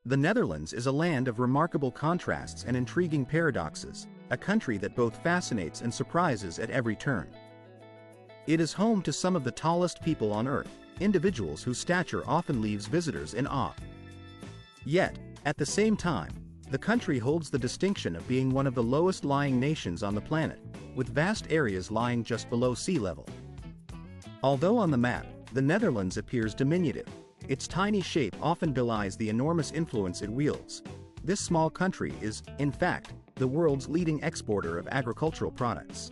The Netherlands is a land of remarkable contrasts and intriguing paradoxes, a country that both fascinates and surprises at every turn. It is home to some of the tallest people on Earth, individuals whose stature often leaves visitors in awe. Yet, at the same time, the country holds the distinction of being one of the lowest-lying nations on the planet, with vast areas lying just below sea level. Although on the map, the Netherlands appears diminutive, its tiny shape often belies the enormous influence it wields. This small country is, in fact, the world's leading exporter of agricultural products.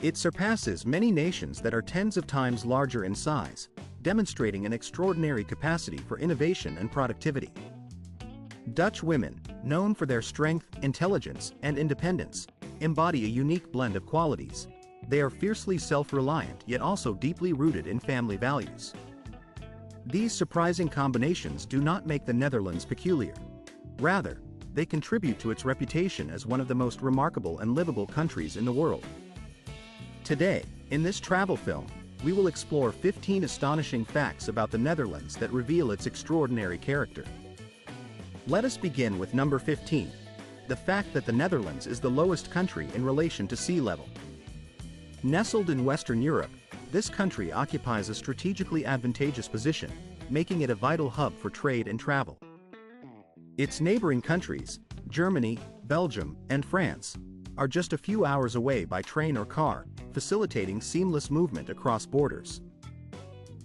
It surpasses many nations that are tens of times larger in size, demonstrating an extraordinary capacity for innovation and productivity. Dutch women, known for their strength, intelligence, and independence, embody a unique blend of qualities. They are fiercely self-reliant yet also deeply rooted in family values. These surprising combinations do not make the Netherlands peculiar. Rather, they contribute to its reputation as one of the most remarkable and livable countries in the world. Today, in this travel film, we will explore 15 astonishing facts about the Netherlands that reveal its extraordinary character. Let us begin with number 15, the fact that the Netherlands is the lowest country in relation to sea level. Nestled in Western Europe, this country occupies a strategically advantageous position, making it a vital hub for trade and travel. Its neighboring countries, Germany, Belgium, and France, are just a few hours away by train or car, facilitating seamless movement across borders.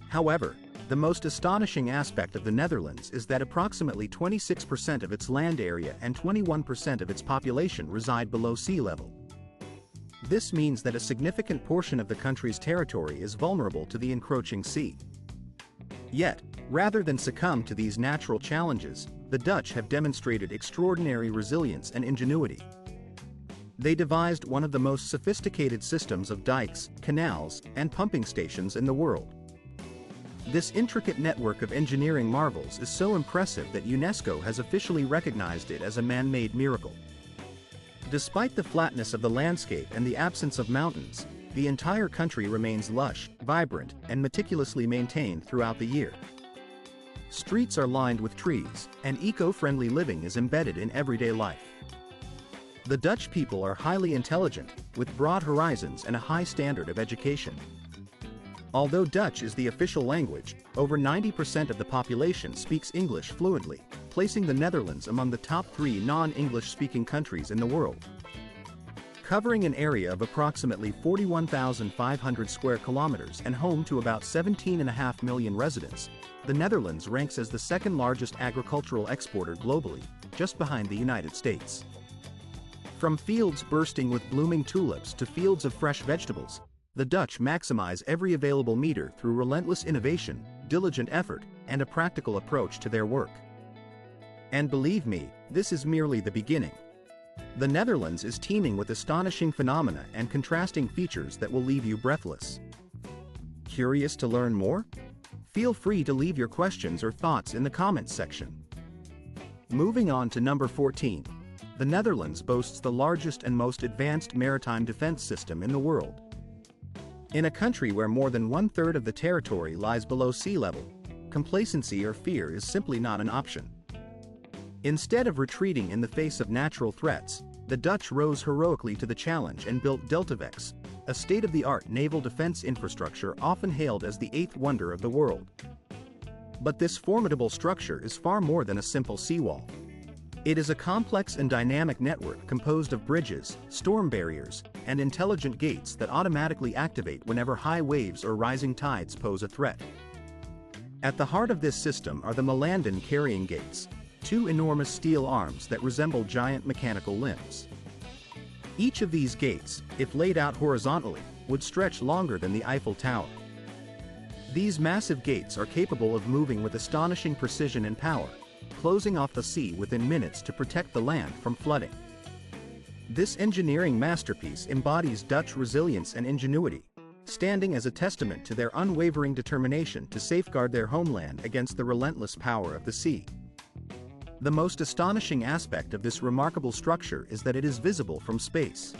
However, the most astonishing aspect of the Netherlands is that approximately 26% of its land area and 21% of its population reside below sea level. This means that a significant portion of the country's territory is vulnerable to the encroaching sea. Yet, rather than succumb to these natural challenges, the Dutch have demonstrated extraordinary resilience and ingenuity. They devised one of the most sophisticated systems of dikes, canals, and pumping stations in the world. This intricate network of engineering marvels is so impressive that UNESCO has officially recognized it as a man-made miracle. Despite the flatness of the landscape and the absence of mountains, the entire country remains lush, vibrant, and meticulously maintained throughout the year. Streets are lined with trees, and eco-friendly living is embedded in everyday life. The Dutch people are highly intelligent, with broad horizons and a high standard of education. Although Dutch is the official language, over 90% of the population speaks English fluently, placing the Netherlands among the top 3 non-English speaking countries in the world. Covering an area of approximately 41,500 square kilometers and home to about 17.5 million residents, the Netherlands ranks as the second largest agricultural exporter globally, just behind the United States. From fields bursting with blooming tulips to fields of fresh vegetables, the Dutch maximize every available meter through relentless innovation, diligent effort, and a practical approach to their work. And believe me, this is merely the beginning. The Netherlands is teeming with astonishing phenomena and contrasting features that will leave you breathless. Curious to learn more? Feel free to leave your questions or thoughts in the comments section. Moving on to number 14. The Netherlands boasts the largest and most advanced maritime defense system in the world. In a country where more than one-third of the territory lies below sea level, complacency or fear is simply not an option. Instead of retreating in the face of natural threats, the Dutch rose heroically to the challenge and built Deltavex, a state-of-the-art naval defense infrastructure often hailed as the eighth wonder of the world. But this formidable structure is far more than a simple seawall. It is a complex and dynamic network composed of bridges, storm barriers, and intelligent gates that automatically activate whenever high waves or rising tides pose a threat. At the heart of this system are the Melanden carrying gates, 2 enormous steel arms that resemble giant mechanical limbs. Each of these gates, if laid out horizontally, would stretch longer than the Eiffel Tower. These massive gates are capable of moving with astonishing precision and power, closing off the sea within minutes to protect the land from flooding. This engineering masterpiece embodies Dutch resilience and ingenuity, standing as a testament to their unwavering determination to safeguard their homeland against the relentless power of the sea. The most astonishing aspect of this remarkable structure is that it is visible from space.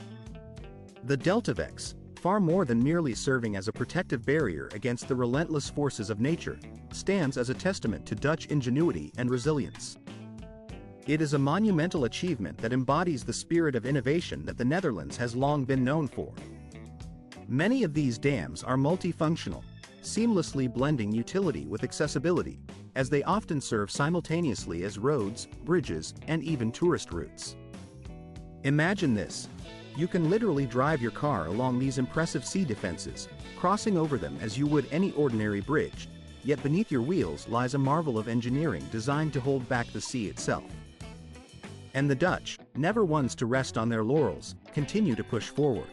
The Deltavex, far more than merely serving as a protective barrier against the relentless forces of nature, stands as a testament to Dutch ingenuity and resilience. It is a monumental achievement that embodies the spirit of innovation that the Netherlands has long been known for. Many of these dams are multifunctional, seamlessly blending utility with accessibility, as they often serve simultaneously as roads, bridges, and even tourist routes. Imagine this. You can literally drive your car along these impressive sea defenses, crossing over them as you would any ordinary bridge, yet beneath your wheels lies a marvel of engineering designed to hold back the sea itself. And the Dutch, never ones to rest on their laurels, continue to push forward.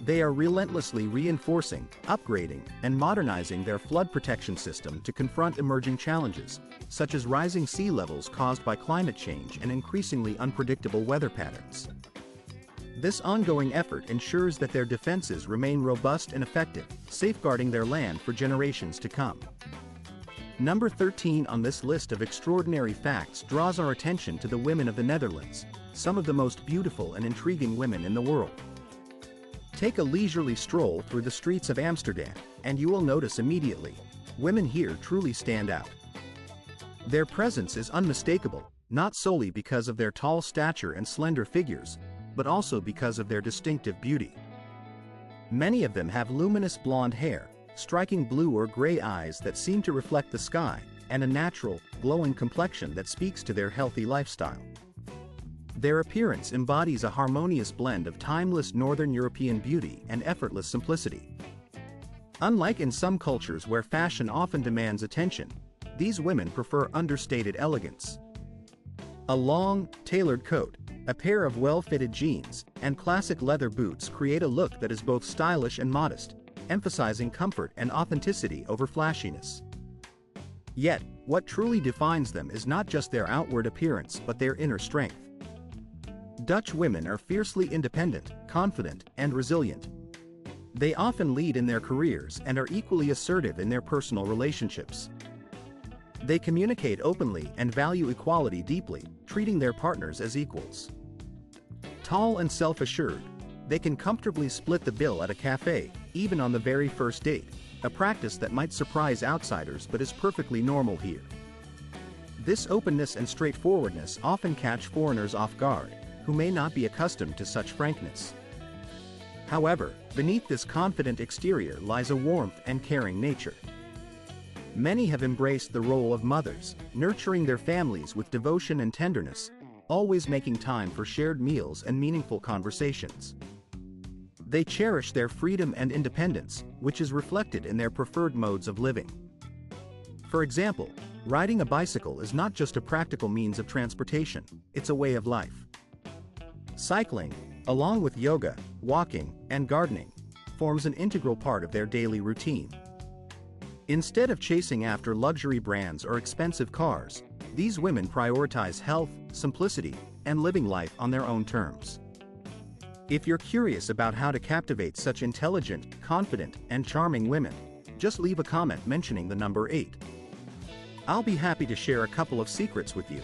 They are relentlessly reinforcing, upgrading, and modernizing their flood protection system to confront emerging challenges, such as rising sea levels caused by climate change and increasingly unpredictable weather patterns. This ongoing effort ensures that their defenses remain robust and effective, safeguarding their land for generations to come. Number 13 on this list of extraordinary facts draws our attention to the women of the Netherlands, some of the most beautiful and intriguing women in the world. Take a leisurely stroll through the streets of Amsterdam, and you will notice immediately, women here truly stand out. Their presence is unmistakable, not solely because of their tall stature and slender figures, but also because of their distinctive beauty. Many of them have luminous blonde hair, striking blue or gray eyes that seem to reflect the sky, and a natural, glowing complexion that speaks to their healthy lifestyle. Their appearance embodies a harmonious blend of timeless Northern European beauty and effortless simplicity. Unlike in some cultures where fashion often demands attention, these women prefer understated elegance. A long, tailored coat, a pair of well-fitted jeans, and classic leather boots create a look that is both stylish and modest, emphasizing comfort and authenticity over flashiness. Yet, what truly defines them is not just their outward appearance but their inner strength. Dutch women are fiercely independent, confident, and resilient. They often lead in their careers and are equally assertive in their personal relationships. They communicate openly and value equality deeply, treating their partners as equals. Tall and self-assured, they can comfortably split the bill at a cafe, even on the very first date, a practice that might surprise outsiders but is perfectly normal here. This openness and straightforwardness often catch foreigners off guard, who may not be accustomed to such frankness. However, beneath this confident exterior lies a warmth and caring nature. Many have embraced the role of mothers, nurturing their families with devotion and tenderness, always making time for shared meals and meaningful conversations. They cherish their freedom and independence, which is reflected in their preferred modes of living. For example, riding a bicycle is not just a practical means of transportation, it's a way of life. Cycling, along with yoga, walking, and gardening, forms an integral part of their daily routine. Instead of chasing after luxury brands or expensive cars, these women prioritize health, simplicity, and living life on their own terms. If you're curious about how to captivate such intelligent, confident, and charming women, just leave a comment mentioning the number 8. I'll be happy to share a couple of secrets with you.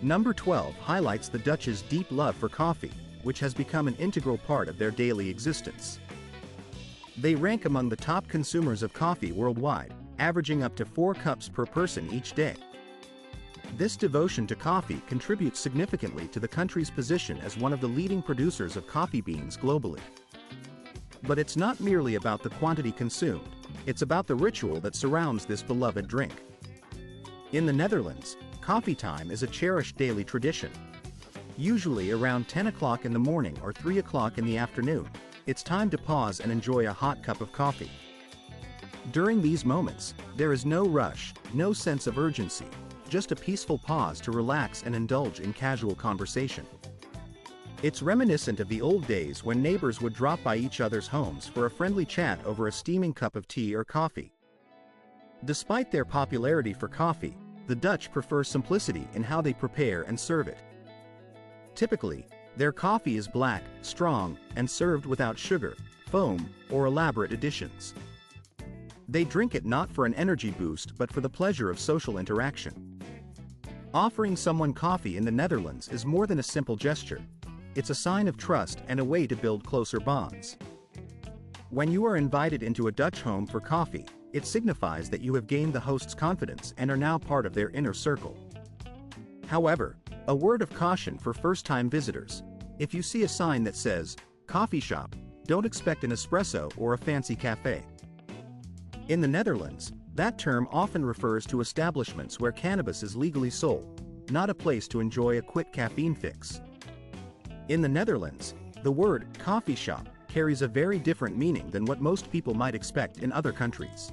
Number 12 highlights the Dutch's deep love for coffee, which has become an integral part of their daily existence. They rank among the top consumers of coffee worldwide, averaging up to 4 cups per person each day. This devotion to coffee contributes significantly to the country's position as one of the leading producers of coffee beans globally. But it's not merely about the quantity consumed, it's about the ritual that surrounds this beloved drink. In the Netherlands, coffee time is a cherished daily tradition. Usually around 10 o'clock in the morning or 3 o'clock in the afternoon, it's time to pause and enjoy a hot cup of coffee. During these moments, there is no rush, no sense of urgency, just a peaceful pause to relax and indulge in casual conversation. It's reminiscent of the old days when neighbors would drop by each other's homes for a friendly chat over a steaming cup of tea or coffee. Despite their popularity for coffee, the Dutch prefer simplicity in how they prepare and serve it. Typically, their coffee is black, strong, and served without sugar, foam, or elaborate additions. They drink it not for an energy boost but for the pleasure of social interaction. Offering someone coffee in the Netherlands is more than a simple gesture. It's a sign of trust and a way to build closer bonds. When you are invited into a Dutch home for coffee, it signifies that you have gained the host's confidence and are now part of their inner circle. However, a word of caution for first-time visitors: if you see a sign that says, "coffee shop," don't expect an espresso or a fancy cafe. In the Netherlands, that term often refers to establishments where cannabis is legally sold, not a place to enjoy a quick caffeine fix. In the Netherlands, the word coffee shop carries a very different meaning than what most people might expect in other countries.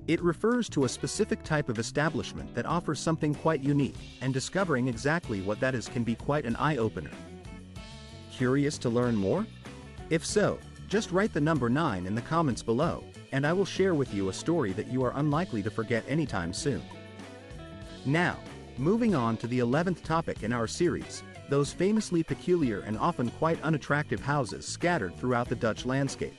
It refers to a specific type of establishment that offers something quite unique, and discovering exactly what that is can be quite an eye-opener. Curious to learn more? If so, just write the number 9 in the comments below, and I will share with you a story that you are unlikely to forget anytime soon. Now, moving on to the 11th topic in our series, those famously peculiar and often quite unattractive houses scattered throughout the Dutch landscape.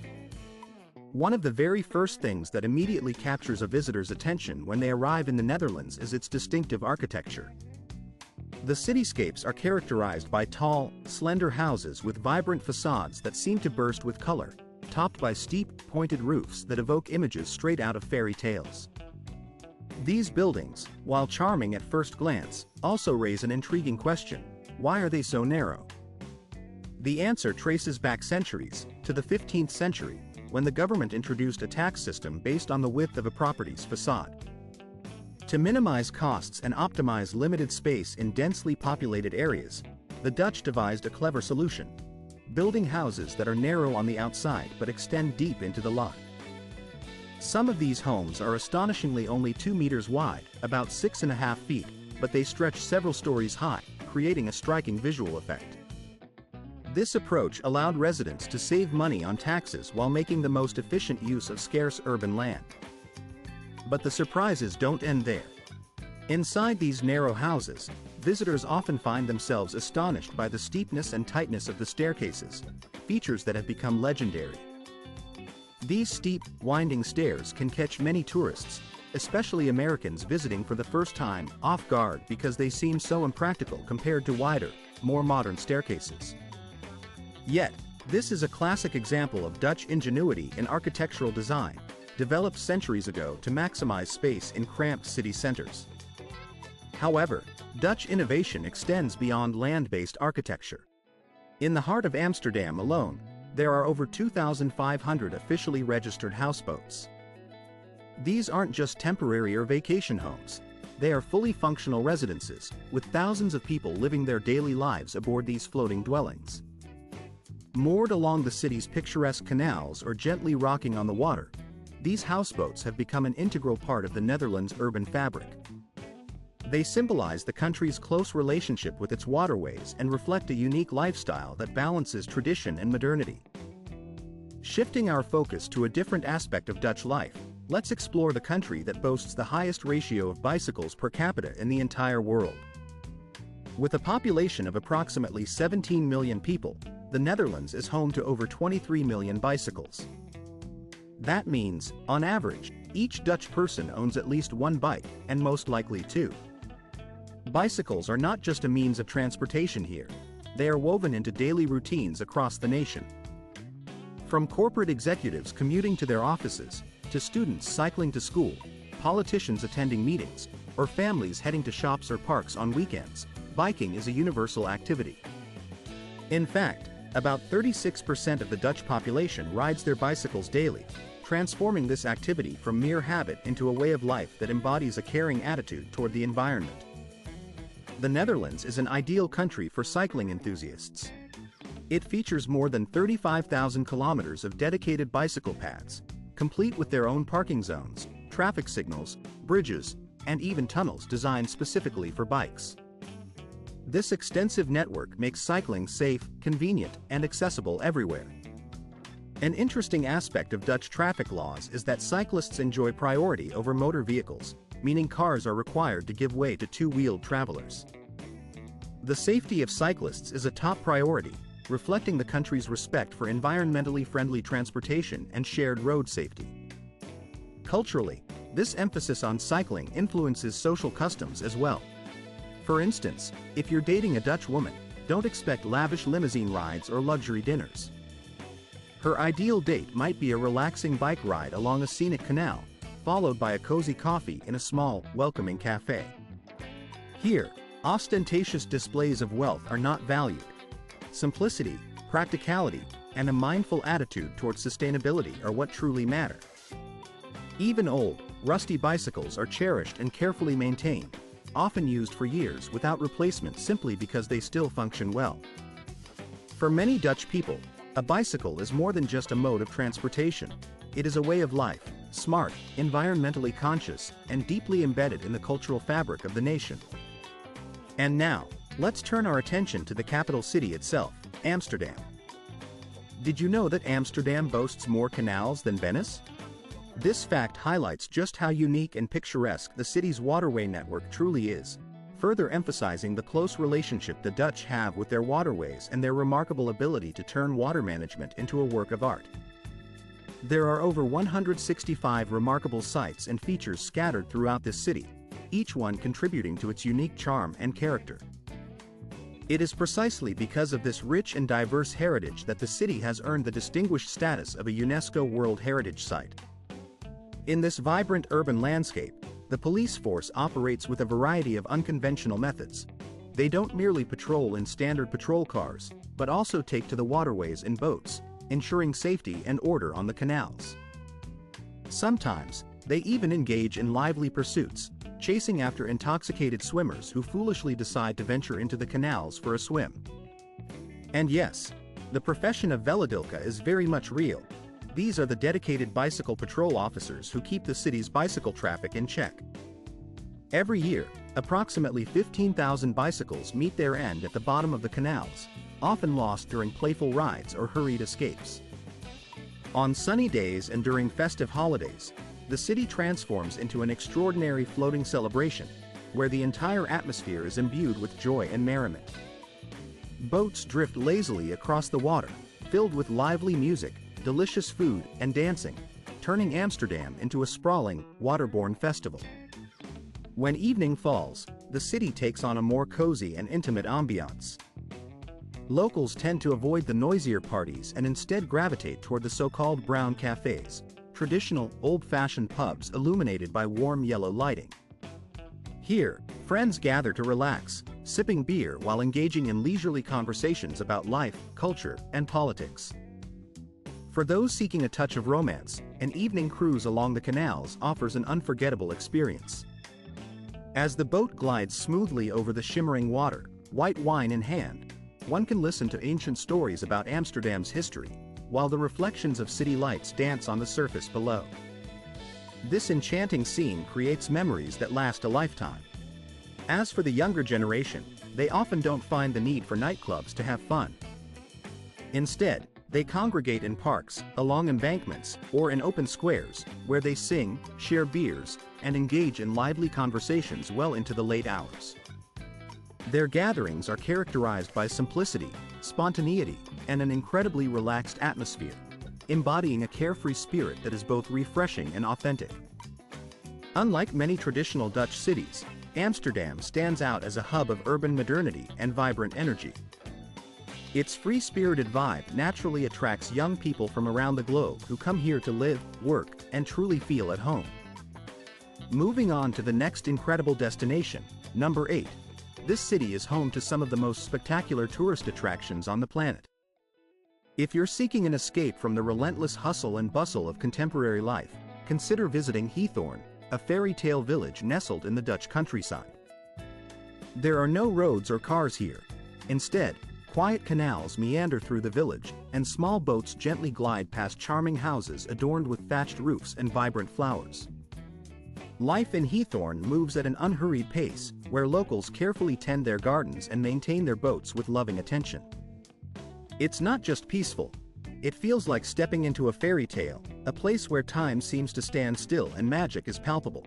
One of the very first things that immediately captures a visitor's attention when they arrive in the Netherlands is its distinctive architecture. The cityscapes are characterized by tall, slender houses with vibrant facades that seem to burst with color, topped by steep, pointed roofs that evoke images straight out of fairy tales. These buildings, while charming at first glance, also raise an intriguing question: why are they so narrow? The answer traces back centuries, to the 15th century, when the government introduced a tax system based on the width of a property's facade. To minimize costs and optimize limited space in densely populated areas, the Dutch devised a clever solution: building houses that are narrow on the outside but extend deep into the lot. Some of these homes are astonishingly only 2 meters wide, about 6.5 feet, but they stretch several stories high, creating a striking visual effect. This approach allowed residents to save money on taxes while making the most efficient use of scarce urban land. But the surprises don't end there. Inside these narrow houses, visitors often find themselves astonished by the steepness and tightness of the staircases, features that have become legendary. These steep, winding stairs can catch many tourists, especially Americans visiting for the first time, off guard because they seem so impractical compared to wider, more modern staircases. Yet, this is a classic example of Dutch ingenuity in architectural design, developed centuries ago to maximize space in cramped city centers. However, Dutch innovation extends beyond land-based architecture. In the heart of Amsterdam alone, there are over 2,500 officially registered houseboats. These aren't just temporary or vacation homes. They are fully functional residences, with thousands of people living their daily lives aboard these floating dwellings. Moored along the city's picturesque canals or gently rocking on the water, these houseboats have become an integral part of the Netherlands' urban fabric. They symbolize the country's close relationship with its waterways and reflect a unique lifestyle that balances tradition and modernity. Shifting our focus to a different aspect of Dutch life, let's explore the country that boasts the highest ratio of bicycles per capita in the entire world. With a population of approximately 17 million people, the Netherlands is home to over 23 million bicycles. That means, on average, each Dutch person owns at least one bike, and most likely two. Bicycles are not just a means of transportation here. They are woven into daily routines across the nation. From corporate executives commuting to their offices, to students cycling to school, politicians attending meetings, or families heading to shops or parks on weekends, biking is a universal activity. In fact, about 36% of the Dutch population rides their bicycles daily, transforming this activity from mere habit into a way of life that embodies a caring attitude toward the environment. The Netherlands is an ideal country for cycling enthusiasts. It features more than 35,000 kilometers of dedicated bicycle paths, complete with their own parking zones, traffic signals, bridges, and even tunnels designed specifically for bikes. This extensive network makes cycling safe, convenient, and accessible everywhere. An interesting aspect of Dutch traffic laws is that cyclists enjoy priority over motor vehicles, meaning cars are required to give way to two-wheeled travelers. The safety of cyclists is a top priority, reflecting the country's respect for environmentally friendly transportation and shared road safety. Culturally, this emphasis on cycling influences social customs as well. For instance, if you're dating a Dutch woman, don't expect lavish limousine rides or luxury dinners. Her ideal date might be a relaxing bike ride along a scenic canal, followed by a cozy coffee in a small, welcoming cafe. Here, Ostentatious displays of wealth are not valued. Simplicity, practicality, and a mindful attitude towards sustainability are what truly matter. Even old, rusty bicycles are cherished and carefully maintained, often used for years without replacement simply because they still function well. For many Dutch people, a bicycle is more than just a mode of transportation. It is a way of life, smart, environmentally conscious, and deeply embedded in the cultural fabric of the nation. And now, let's turn our attention to the capital city itself, Amsterdam. Did you know that Amsterdam boasts more canals than Venice? This fact highlights just how unique and picturesque the city's waterway network truly is, further emphasizing the close relationship the Dutch have with their waterways and their remarkable ability to turn water management into a work of art. There are over 165 remarkable sites and features scattered throughout this city, each one contributing to its unique charm and character. It is precisely because of this rich and diverse heritage that the city has earned the distinguished status of a UNESCO World Heritage Site. In this vibrant urban landscape, the police force operates with a variety of unconventional methods. They don't merely patrol in standard patrol cars, but also take to the waterways in boats, ensuring safety and order on the canals. Sometimes, they even engage in lively pursuits, chasing after intoxicated swimmers who foolishly decide to venture into the canals for a swim. And yes, the profession of velodilka is very much real. These are the dedicated bicycle patrol officers who keep the city's bicycle traffic in check. Every year, approximately 15,000 bicycles meet their end at the bottom of the canals, often lost during playful rides or hurried escapes. On sunny days and during festive holidays, the city transforms into an extraordinary floating celebration, where the entire atmosphere is imbued with joy and merriment. Boats drift lazily across the water, filled with lively music, delicious food, and dancing, turning Amsterdam into a sprawling, waterborne festival. When evening falls, the city takes on a more cozy and intimate ambiance. Locals tend to avoid the noisier parties and instead gravitate toward the so-called brown cafes, traditional, old-fashioned pubs illuminated by warm yellow lighting. Here, friends gather to relax, sipping beer while engaging in leisurely conversations about life, culture, and politics. For those seeking a touch of romance, an evening cruise along the canals offers an unforgettable experience. As the boat glides smoothly over the shimmering water, white wine in hand, one can listen to ancient stories about Amsterdam's history, while the reflections of city lights dance on the surface below. This enchanting scene creates memories that last a lifetime. As for the younger generation, they often don't find the need for nightclubs to have fun. Instead, they congregate in parks, along embankments, or in open squares, where they sing, share beers, and engage in lively conversations well into the late hours. Their gatherings are characterized by simplicity, spontaneity, and an incredibly relaxed atmosphere, embodying a carefree spirit that is both refreshing and authentic. Unlike many traditional Dutch cities, Amsterdam stands out as a hub of urban modernity and vibrant energy. Its free-spirited vibe naturally attracts young people from around the globe who come here to live, work, and truly feel at home. Moving on to the next incredible destination, number 8. This city is home to some of the most spectacular tourist attractions on the planet. If you're seeking an escape from the relentless hustle and bustle of contemporary life, consider visiting Heathorn, a fairy tale village nestled in the Dutch countryside. There are no roads or cars here. Instead, quiet canals meander through the village, and small boats gently glide past charming houses adorned with thatched roofs and vibrant flowers. Life in Heathorn moves at an unhurried pace, where locals carefully tend their gardens and maintain their boats with loving attention. It's not just peaceful. It feels like stepping into a fairy tale, a place where time seems to stand still and magic is palpable.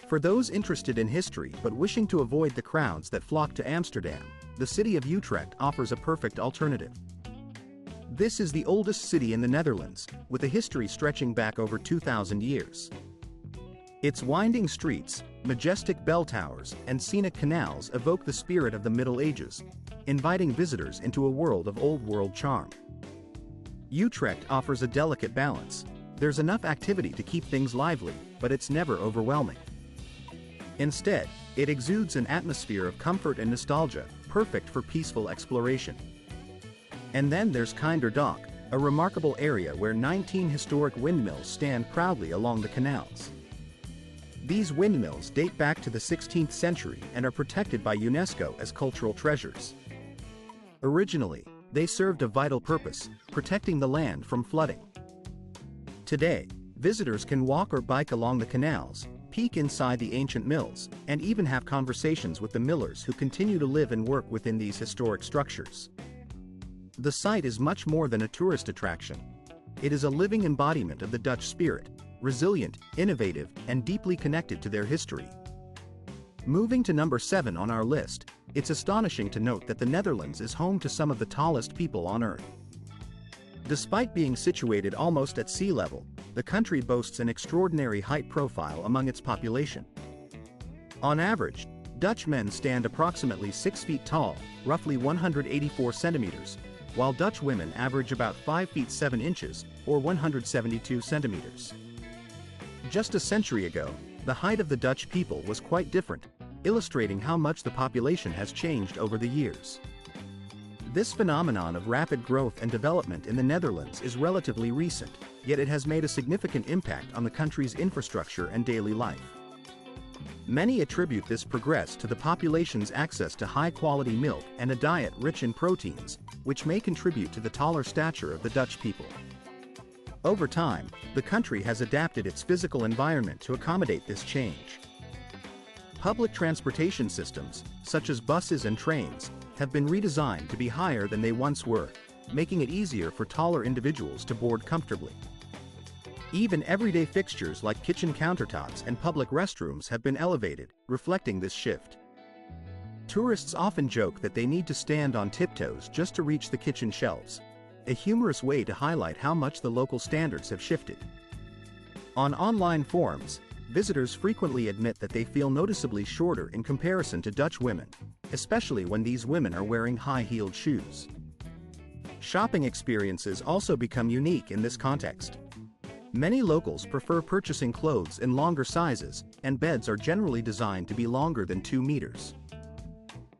For those interested in history but wishing to avoid the crowds that flock to Amsterdam, the city of Utrecht offers a perfect alternative. This is the oldest city in the Netherlands, with a history stretching back over 2,000 years. Its winding streets, majestic bell towers, and scenic canals evoke the spirit of the Middle Ages, inviting visitors into a world of old-world charm. Utrecht offers a delicate balance. There's enough activity to keep things lively, but it's never overwhelming. Instead, it exudes an atmosphere of comfort and nostalgia, perfect for peaceful exploration. And then there's Kinderdock, a remarkable area where 19 historic windmills stand proudly along the canals. These windmills date back to the 16th century and are protected by UNESCO as cultural treasures. Originally, they served a vital purpose, protecting the land from flooding. Today, visitors can walk or bike along the canals, peek inside the ancient mills, and even have conversations with the millers who continue to live and work within these historic structures. The site is much more than a tourist attraction. It is a living embodiment of the Dutch spirit, resilient, innovative, and deeply connected to their history. Moving to number 7 on our list, it's astonishing to note that the Netherlands is home to some of the tallest people on Earth. Despite being situated almost at sea level, the country boasts an extraordinary height profile among its population. On average, Dutch men stand approximately 6 feet tall, roughly 184 centimeters, while Dutch women average about 5 feet 7 inches, or 172 centimeters. Just a century ago, the height of the Dutch people was quite different, illustrating how much the population has changed over the years. This phenomenon of rapid growth and development in the Netherlands is relatively recent, yet it has made a significant impact on the country's infrastructure and daily life. Many attribute this progress to the population's access to high-quality milk and a diet rich in proteins, which may contribute to the taller stature of the Dutch people. Over time, the country has adapted its physical environment to accommodate this change. Public transportation systems, such as buses and trains, have been redesigned to be higher than they once were, making it easier for taller individuals to board comfortably. Even everyday fixtures like kitchen countertops and public restrooms have been elevated, reflecting this shift. Tourists often joke that they need to stand on tiptoes just to reach the kitchen shelves, a humorous way to highlight how much the local standards have shifted. On online forums, visitors frequently admit that they feel noticeably shorter in comparison to Dutch women, especially when these women are wearing high-heeled shoes. Shopping experiences also become unique in this context. Many locals prefer purchasing clothes in longer sizes, and beds are generally designed to be longer than 2 meters.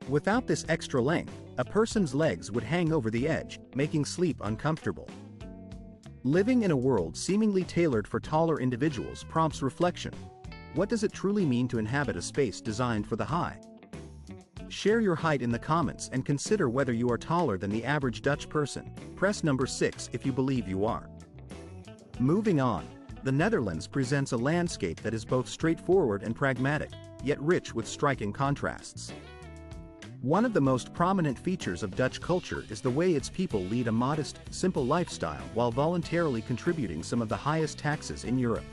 Without this extra length, a person's legs would hang over the edge, making sleep uncomfortable. Living in a world seemingly tailored for taller individuals prompts reflection. What does it truly mean to inhabit a space designed for the high? Share your height in the comments and consider whether you are taller than the average Dutch person. Press number 6 if you believe you are. Moving on, the Netherlands presents a landscape that is both straightforward and pragmatic, yet rich with striking contrasts. One of the most prominent features of Dutch culture is the way its people lead a modest, simple lifestyle while voluntarily contributing some of the highest taxes in Europe.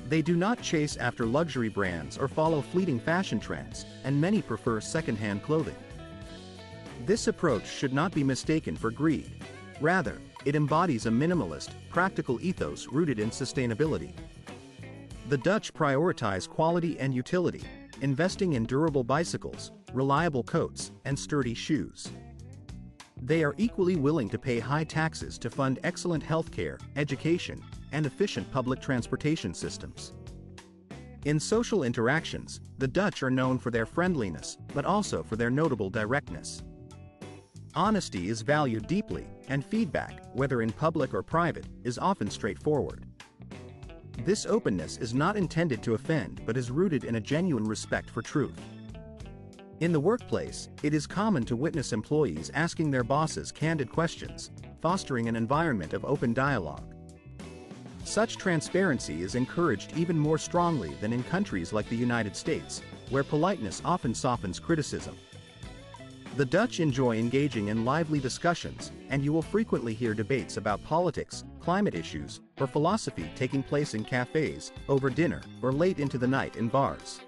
They do not chase after luxury brands or follow fleeting fashion trends, and many prefer second-hand clothing. This approach should not be mistaken for greed. Rather, it embodies a minimalist, practical ethos rooted in sustainability. The Dutch prioritize quality and utility, investing in durable bicycles, reliable coats, and sturdy shoes. They are equally willing to pay high taxes to fund excellent healthcare, education, and efficient public transportation systems. In social interactions, the Dutch are known for their friendliness, but also for their notable directness. Honesty is valued deeply, and feedback, whether in public or private, is often straightforward. This openness is not intended to offend but is rooted in a genuine respect for truth. In the workplace, it is common to witness employees asking their bosses candid questions, fostering an environment of open dialogue. Such transparency is encouraged even more strongly than in countries like the United States, where politeness often softens criticism. The Dutch enjoy engaging in lively discussions, and you will frequently hear debates about politics, climate issues, or philosophy taking place in cafes, over dinner, or late into the night in bars.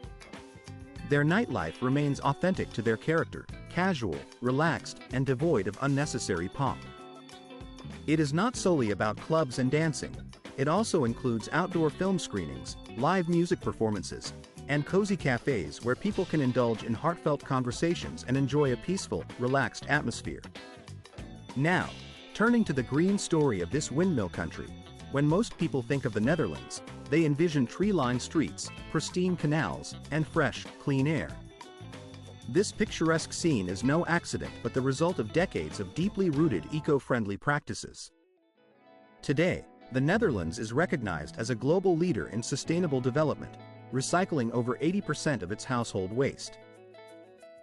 Their nightlife remains authentic to their character, casual, relaxed, and devoid of unnecessary pomp. It is not solely about clubs and dancing. It also includes outdoor film screenings, live music performances, and cozy cafes where people can indulge in heartfelt conversations and enjoy a peaceful, relaxed atmosphere. Now, turning to the green story of this windmill country, when most people think of the Netherlands, they envision tree-lined streets, pristine canals, and fresh, clean air. This picturesque scene is no accident but the result of decades of deeply rooted eco-friendly practices. Today, the Netherlands is recognized as a global leader in sustainable development, recycling over 80% of its household waste.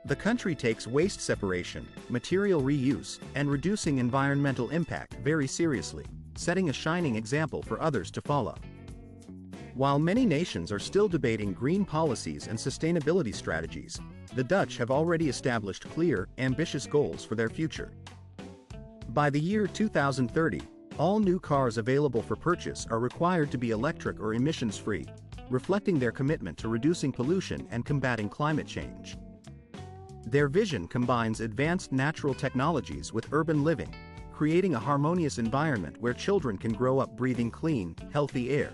The country takes waste separation, material reuse, and reducing environmental impact very seriously, setting a shining example for others to follow. While many nations are still debating green policies and sustainability strategies, the Dutch have already established clear, ambitious goals for their future. By the year 2030, all new cars available for purchase are required to be electric or emissions-free, reflecting their commitment to reducing pollution and combating climate change. Their vision combines advanced natural technologies with urban living, creating a harmonious environment where children can grow up breathing clean, healthy air.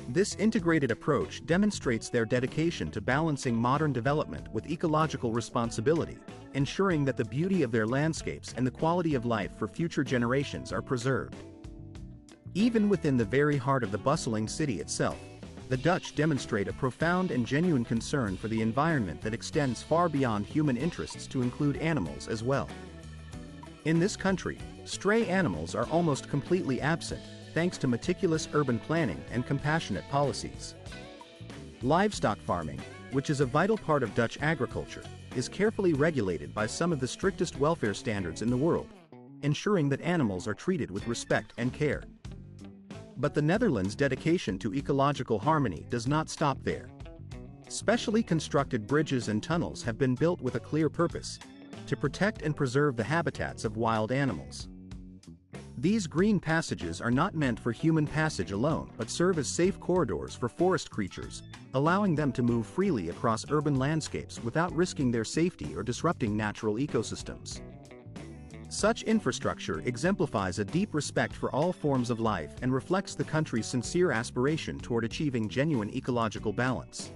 This integrated approach demonstrates their dedication to balancing modern development with ecological responsibility, ensuring that the beauty of their landscapes and the quality of life for future generations are preserved. Even within the very heart of the bustling city itself, the Dutch demonstrate a profound and genuine concern for the environment that extends far beyond human interests to include animals as well. In this country, stray animals are almost completely absent, thanks to meticulous urban planning and compassionate policies. Livestock farming, which is a vital part of Dutch agriculture, is carefully regulated by some of the strictest welfare standards in the world, ensuring that animals are treated with respect and care. But the Netherlands' dedication to ecological harmony does not stop there. Specially constructed bridges and tunnels have been built with a clear purpose: to protect and preserve the habitats of wild animals. These green passages are not meant for human passage alone but serve as safe corridors for forest creatures, allowing them to move freely across urban landscapes without risking their safety or disrupting natural ecosystems. Such infrastructure exemplifies a deep respect for all forms of life and reflects the country's sincere aspiration toward achieving genuine ecological balance.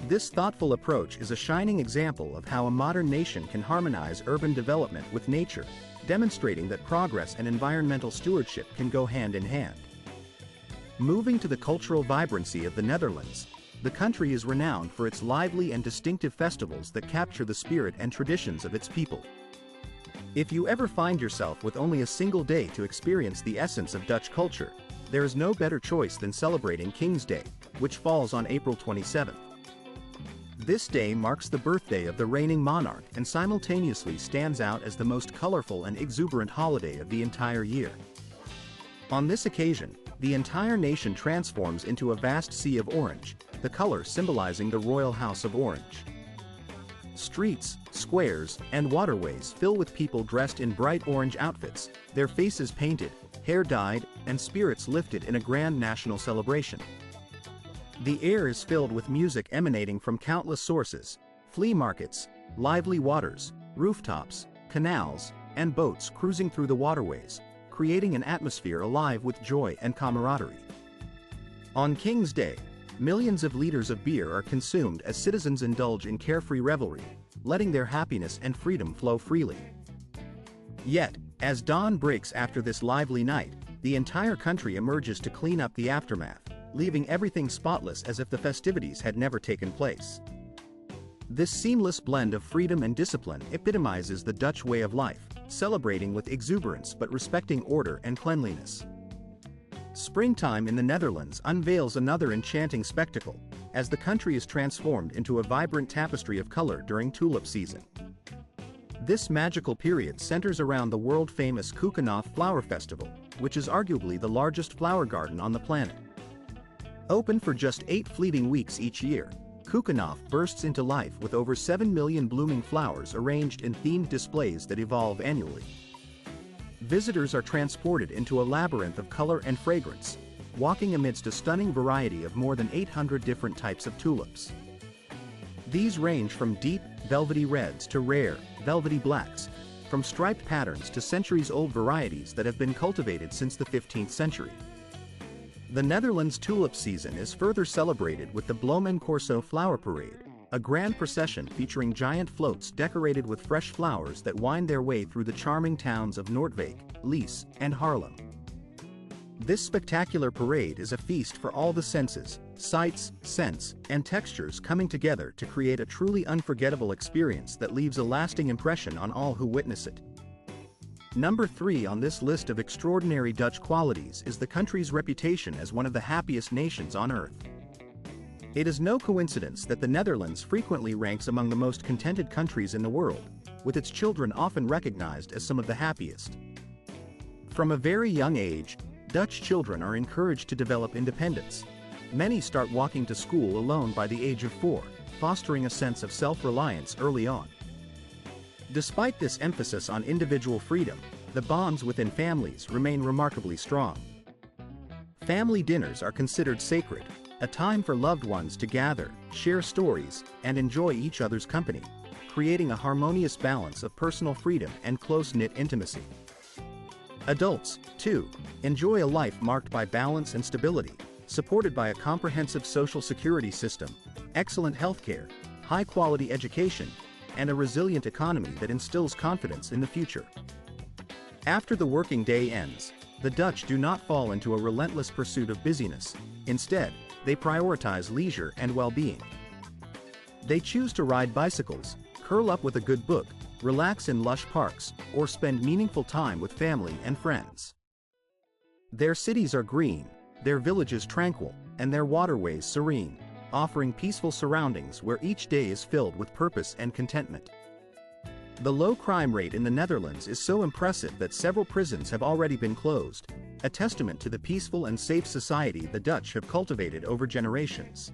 This thoughtful approach is a shining example of how a modern nation can harmonize urban development with nature, demonstrating that progress and environmental stewardship can go hand in hand. Moving to the cultural vibrancy of the Netherlands, the country is renowned for its lively and distinctive festivals that capture the spirit and traditions of its people. If you ever find yourself with only a single day to experience the essence of Dutch culture, there is no better choice than celebrating King's Day, which falls on April 27th. This day marks the birthday of the reigning monarch and simultaneously stands out as the most colorful and exuberant holiday of the entire year. On this occasion, the entire nation transforms into a vast sea of orange, the color symbolizing the royal house of Orange. Streets, squares, and waterways fill with people dressed in bright orange outfits, their faces painted, hair dyed, and spirits lifted in a grand national celebration. The air is filled with music emanating from countless sources: flea markets, lively waters, rooftops, canals, and boats cruising through the waterways, creating an atmosphere alive with joy and camaraderie. On King's Day, millions of liters of beer are consumed as citizens indulge in carefree revelry, letting their happiness and freedom flow freely. Yet, as dawn breaks after this lively night, the entire country emerges to clean up the aftermath, leaving everything spotless as if the festivities had never taken place. This seamless blend of freedom and discipline epitomizes the Dutch way of life, celebrating with exuberance but respecting order and cleanliness. Springtime in the Netherlands unveils another enchanting spectacle, as the country is transformed into a vibrant tapestry of color during tulip season. This magical period centers around the world-famous Keukenhof Flower Festival, which is arguably the largest flower garden on the planet. Open for just 8 fleeting weeks each year, Keukenhof bursts into life with over 7 million blooming flowers arranged in themed displays that evolve annually. Visitors are transported into a labyrinth of color and fragrance, walking amidst a stunning variety of more than 800 different types of tulips. These range from deep, velvety reds to rare, velvety blacks, from striped patterns to centuries-old varieties that have been cultivated since the 15th century. The Netherlands' tulip season is further celebrated with the Bloemencorso Flower Parade, a grand procession featuring giant floats decorated with fresh flowers that wind their way through the charming towns of Noordwijk, Lies, and Haarlem. This spectacular parade is a feast for all the senses, sights, scents, and textures coming together to create a truly unforgettable experience that leaves a lasting impression on all who witness it. Number 3 on this list of extraordinary Dutch qualities is the country's reputation as one of the happiest nations on earth. It is no coincidence that the Netherlands frequently ranks among the most contented countries in the world, with its children often recognized as some of the happiest. From a very young age, Dutch children are encouraged to develop independence. Many start walking to school alone by the age of 4, fostering a sense of self-reliance early on. Despite this emphasis on individual freedom, the bonds within families remain remarkably strong. Family dinners are considered sacred, a time for loved ones to gather, share stories, and enjoy each other's company, creating a harmonious balance of personal freedom and close-knit intimacy. Adults, too, enjoy a life marked by balance and stability, supported by a comprehensive social security system, excellent healthcare, high-quality education, and a resilient economy that instills confidence in the future. After the working day ends, the Dutch do not fall into a relentless pursuit of busyness. Instead, they prioritize leisure and well-being. They choose to ride bicycles, curl up with a good book, relax in lush parks, or spend meaningful time with family and friends. Their cities are green, their villages tranquil, and their waterways serene, offering peaceful surroundings where each day is filled with purpose and contentment. The low crime rate in the Netherlands is so impressive that several prisons have already been closed, a testament to the peaceful and safe society the Dutch have cultivated over generations.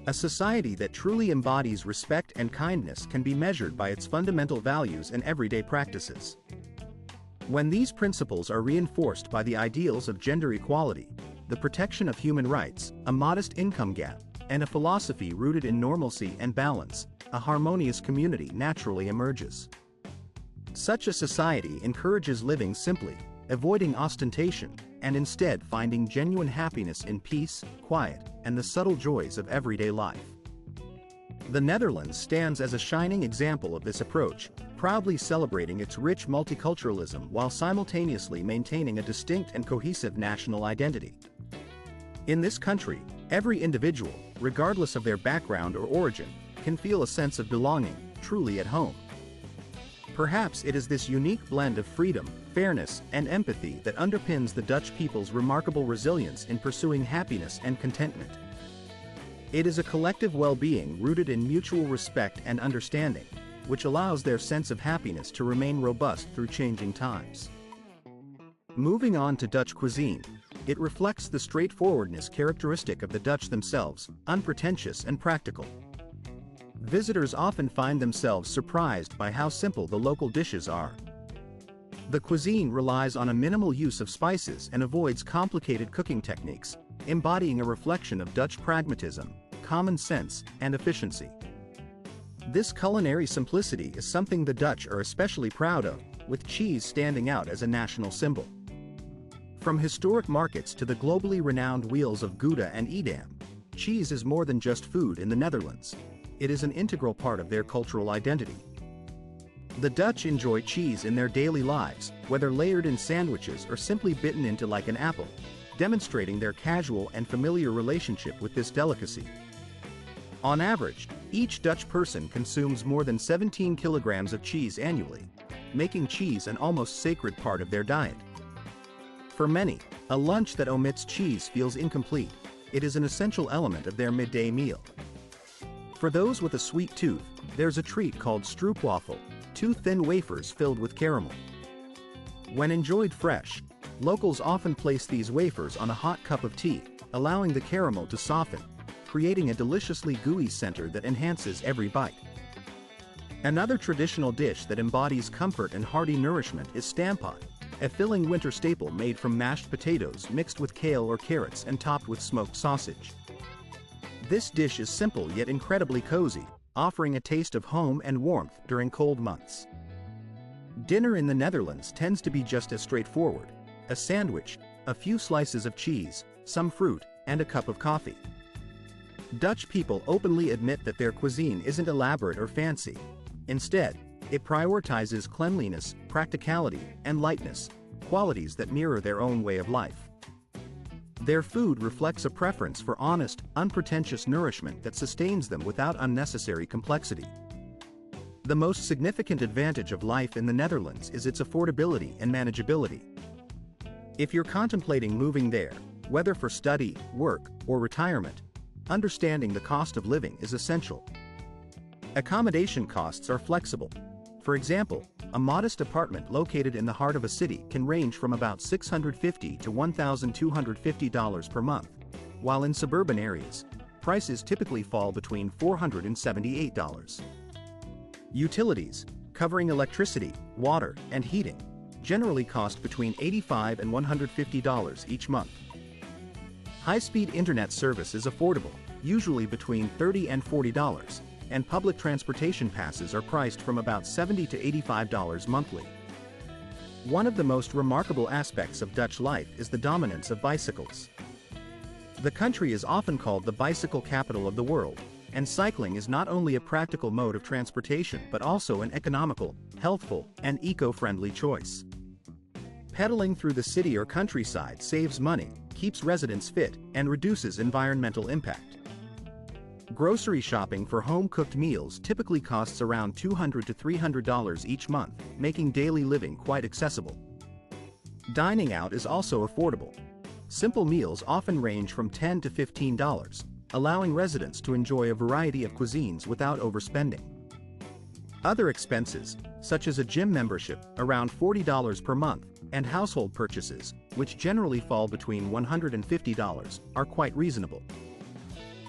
A society that truly embodies respect and kindness can be measured by its fundamental values and everyday practices. When these principles are reinforced by the ideals of gender equality, the protection of human rights, a modest income gap, and a philosophy rooted in normalcy and balance, a harmonious community naturally emerges. Such a society encourages living simply, avoiding ostentation, and instead finding genuine happiness in peace, quiet, and the subtle joys of everyday life. The Netherlands stands as a shining example of this approach, proudly celebrating its rich multiculturalism while simultaneously maintaining a distinct and cohesive national identity. In this country, every individual, regardless of their background or origin, can feel a sense of belonging, truly at home. Perhaps it is this unique blend of freedom, fairness, and empathy that underpins the Dutch people's remarkable resilience in pursuing happiness and contentment. It is a collective well-being rooted in mutual respect and understanding, which allows their sense of happiness to remain robust through changing times. Moving on to Dutch cuisine, it reflects the straightforwardness characteristic of the Dutch themselves, unpretentious and practical. Visitors often find themselves surprised by how simple the local dishes are. The cuisine relies on a minimal use of spices and avoids complicated cooking techniques, embodying a reflection of Dutch pragmatism, common sense, and efficiency. This culinary simplicity is something the Dutch are especially proud of, with cheese standing out as a national symbol. From historic markets to the globally renowned wheels of Gouda and Edam, cheese is more than just food in the Netherlands. It is an integral part of their cultural identity. The Dutch enjoy cheese in their daily lives, whether layered in sandwiches or simply bitten into like an apple, demonstrating their casual and familiar relationship with this delicacy. On average, each Dutch person consumes more than 17 kilograms of cheese annually, making cheese an almost sacred part of their diet. For many, a lunch that omits cheese feels incomplete. It is an essential element of their midday meal. For those with a sweet tooth, there's a treat called stroopwafel, 2 thin wafers filled with caramel. When enjoyed fresh, locals often place these wafers on a hot cup of tea, allowing the caramel to soften, creating a deliciously gooey center that enhances every bite. Another traditional dish that embodies comfort and hearty nourishment is stamppot, a filling winter staple made from mashed potatoes mixed with kale or carrots and topped with smoked sausage. This dish is simple yet incredibly cozy, offering a taste of home and warmth during cold months. Dinner in the Netherlands tends to be just as straightforward: a sandwich, a few slices of cheese, some fruit, and a cup of coffee. Dutch people openly admit that their cuisine isn't elaborate or fancy. Instead, it prioritizes cleanliness, practicality, and lightness, qualities that mirror their own way of life. Their food reflects a preference for honest, unpretentious nourishment that sustains them without unnecessary complexity. The most significant advantage of life in the Netherlands is its affordability and manageability. If you're contemplating moving there, whether for study, work, or retirement, understanding the cost of living is essential. Accommodation costs are flexible. For example, a modest apartment located in the heart of a city can range from about $650 to $1,250 per month, while in suburban areas, prices typically fall between $400 and $78. Utilities, covering electricity, water, and heating, generally cost between $85 and $150 each month. High-speed internet service is affordable, usually between $30 and $40, and public transportation passes are priced from about $70 to $85 monthly. One of the most remarkable aspects of Dutch life is the dominance of bicycles. The country is often called the bicycle capital of the world, and cycling is not only a practical mode of transportation but also an economical, healthful, and eco-friendly choice. Pedaling through the city or countryside saves money, keeps residents fit, and reduces environmental impact. Grocery shopping for home-cooked meals typically costs around $200 to $300 each month, making daily living quite accessible. Dining out is also affordable. Simple meals often range from $10 to $15, allowing residents to enjoy a variety of cuisines without overspending. Other expenses, such as a gym membership, around $40 per month, and household purchases, which generally fall between $150, are quite reasonable.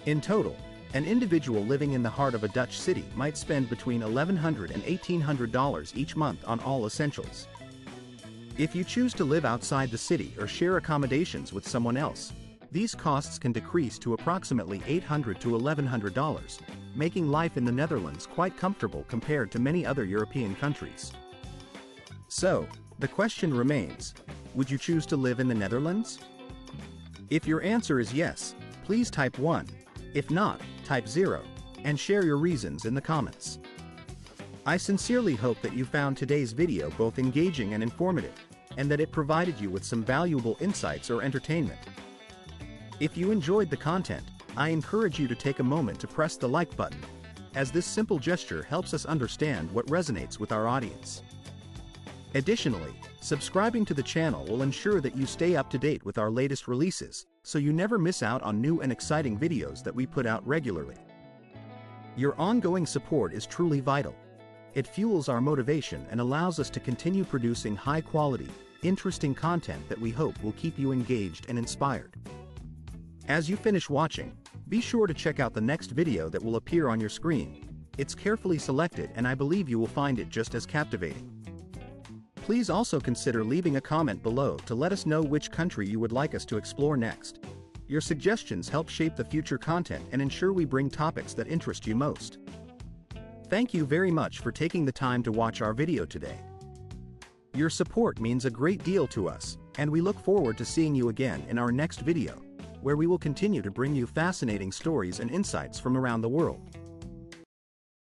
In total, an individual living in the heart of a Dutch city might spend between $1,100 and $1,800 each month on all essentials. If you choose to live outside the city or share accommodations with someone else, these costs can decrease to approximately $800 to $1,100, making life in the Netherlands quite comfortable compared to many other European countries. So, the question remains, would you choose to live in the Netherlands? If your answer is yes, please type 1. If not, type 0, and share your reasons in the comments. I sincerely hope that you found today's video both engaging and informative, and that it provided you with some valuable insights or entertainment. If you enjoyed the content, I encourage you to take a moment to press the like button, as this simple gesture helps us understand what resonates with our audience. Additionally, subscribing to the channel will ensure that you stay up to date with our latest releases, so you never miss out on new and exciting videos that we put out regularly. Your ongoing support is truly vital. It fuels our motivation and allows us to continue producing high-quality, interesting content that we hope will keep you engaged and inspired. As you finish watching, be sure to check out the next video that will appear on your screen. It's carefully selected and I believe you will find it just as captivating. Please also consider leaving a comment below to let us know which country you would like us to explore next. Your suggestions help shape the future content and ensure we bring topics that interest you most. Thank you very much for taking the time to watch our video today. Your support means a great deal to us, and we look forward to seeing you again in our next video, where we will continue to bring you fascinating stories and insights from around the world.